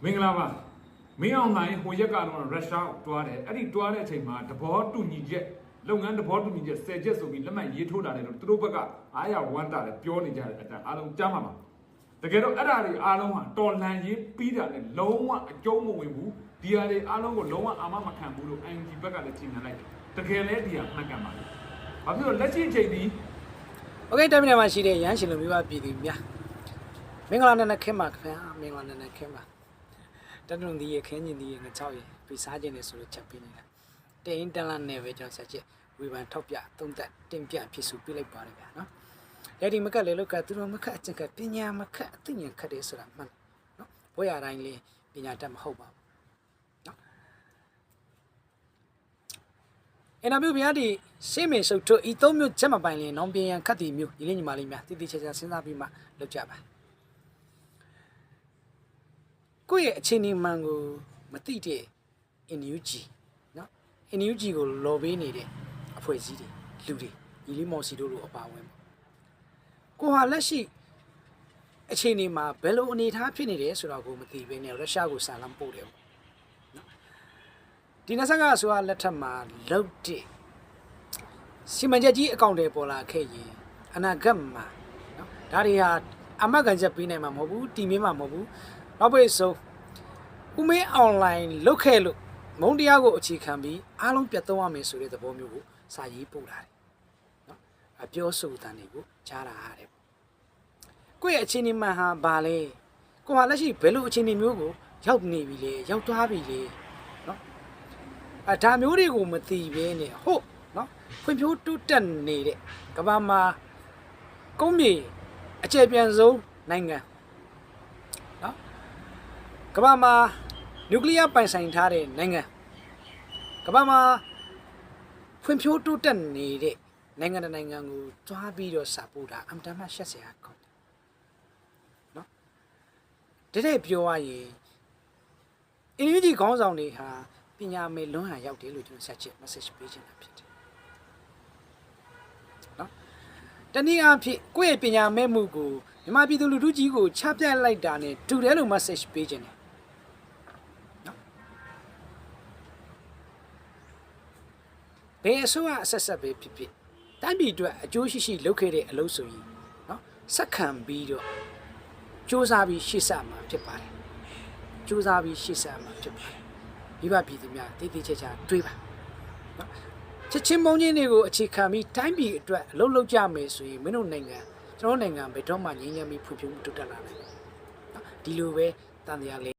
မင်္ဂလာပါမင်းအောင်နိုင်ဟိုရက်ကတော့ရုရှားကိုတွားတယ်အဲ့ဒီတွားတဲ့အချိန်မှာသဘောတူညီချက်လုပ်ငန်းသဘောတူညီချက်10ချက်ဆိုပြီးလက်မှတ်ရေးထိုးတာလေလို့သူတို့ဘက်ကအားရဝမ်းတာလည်းပြောနေကြတယ်အတန်အားလုံးကြားမှာပါတကယ်တော့အဲ့ဒါတွေအားလုံးဟာတော်လန်ရေးပြီးတာလည်းလုံးဝအကျုံးမဝင်ဘူးဒီဟာတွေအားလုံးကိုလုံးဝအာမမခံဘူးလို့ ING ဘက်ကလည်းချိန်နေလိုက်တကယ်လဲဒီဟာမှတ်ကန်ပါလေဘာဖြစ်လို့လက်ရှိချိန်ဒီ Okay တိုင်းပြည်မှာရှိတဲ့ရန်ရှင်လူမျိုးပြည်သူများမင်္ဂလာနဲ့ခင်ပါခင်ဗျာမင်္ဂလာနဲ့ခင်ပါတတုံဒီရခင်းကြီးဒီရငချောက်ရပြစားခြင်းနဲ့ဆိုလို့ချက်ပေးနေတာတင်းတန်လာနဲ့ပဲကျွန်တော်ဆက်ချက်ဝေဖန်ထောက်ပြသုံးသက်တင်ပြဖြစ်စုပြလိုက်ပါတယ်ဗျာနော်လက်ဒီမကလည်းလောက်ကသူတို့မခက်အကျက်ကပညာမခက်အသိဉာဏ်ခက်တယ်ဆိုတာမှန်နော်ဘွဲရတိုင်းလေးပညာတတ်မဟုတ်ပါဘူးနော်အဲ့နောက်မျိုးဗျာဒီရှင်းမေစုတ်တို့ဤသုံးမျိုးချက်မပိုင်လင်းနောင်ပြန်ရန်ခတ်တီမျိုးဒီလေးညီမလေးများတိတိကျကျစဉ်းစားပြီးမှလုပ်ကြပါကိုယ့်ရဲ့အခြေအနေမှန်ကိုမသိတဲ့ NUG နော် NUG ကိုလော်ပေးနေတဲ့အဖွဲ့အစည်းတွေလူတွေညီလေးမော်စီတို့လိုအပါဝင်ကိုဟာလက်ရှိအခြေအနေမှာဘယ်လိုအနေအထားဖြစ်နေတယ်ဆိုတာကိုမသိဘဲနဲ့ရုရှားကိုစာလမ်းပို့တယ်ပေါ့နော်ဒီနေ့ဆက်ကဆိုတာလက်ထက်မှာလောက်တဲ့စီမံချက်ကြီးအကောင့်တွေပေါ်လာခဲ့ရင်အနာဂတ်မှာနော်ဒါတွေဟာအမတ်ကန်ချက်ပေးနိုင်မှာမဟုတ်ဘူးတီမင်းမှာမဟုတ်ဘူးနောက်ပိတ်ဆုံးဦးမင်းအွန်လိုင်းလုတ်ခဲ့လို့မုံတရားကိုအခြေခံပြီးအားလုံးပြတ်သုံးရမယ်ဆိုတဲ့သဘောမျိုးကိုစာရေးပို့လာတယ်နော်အပြောဆိုတာတွေကိုကြားလာရတယ်ပေါ့ကိုယ့်ရဲ့အခြေအနေမှန်ဟာဘာလဲကိုဟာလက်ရှိဘယ်လိုအခြေအနေမျိုးကိုရောက်နေပြီလဲရောက်သွားပြီလေနော်ဒါမျိုးတွေကိုမသိဘဲနဲ့ဟုတ်နော်ဖွံ့ဖြိုးတိုးတက်နေတဲ့ကမ္ဘာမှာကုန်းမြေအကျယ်ပြန့်ဆုံးနိုင်ငံနော်ကမ္ဘာမှာနျူကလ িয়ার ပိုင်ဆိုင်ထားတဲ့နိုင်ငံကမ္ဘာမှာဖွံ့ဖြိုးတိုးတက်နေတဲ့နိုင်ငံတစ်နိုင်ငံကိုတွားပြီးတော့စာပို့တာအမှန်တမ်းရှက်စရာကောင်းတယ်နော်တဲ့ပြောရရင် NUG ခေါင်းဆောင်တွေဟာပညာမဲ့လွန်းဟန်ရောက်တယ်လို့ကျွန်တော်ဆက်ချက် message ပေးချင်တာဖြစ်တယ်နော်တနည်းအားဖြင့်ကိုယ့်ရဲ့ပညာမဲ့မှုကိုမြန်မာပြည်သူလူထုကြီးကိုချပြလိုက်တာနဲ့တူတယ်လို့ message ပေးချင်တယ်နော်ဘယ်အစိုးရအဆက်ဆက်ပဲဖြစ်ဖြစ်တိုင်းပြည်အတွက်အကျိုးရှိရှိလုပ်ခဲ့တဲ့အလုပ်ဆိုရင်နော်စက္ကန့်ပြီးတော့စူးစမ်းပြီးရှေ့ဆက်မှာဖြစ်ပါတယ်စူးစမ်းပြီးရှေ့ဆက်မှာဖြစ်ပါတယ်မိဘပြည်သူများတည်တည်ချာချာတွေးပါနော်ချက်ချင်းမုံချင်းတွေကိုအခြေခံပြီးတိုင်းပြည်အတွက်အလုပ်လုပ်ကြမယ်ဆိုရင်မင်းတို့နိုင်ငံကျွန်တော်နိုင်ငံဘယ်တော့မှငြိမ်းချမ်းပြီးဖွံ့ဖြိုးမှုတိုးတက်လာနိုင်တယ်နော်ဒီလိုပဲတန်တရားလေး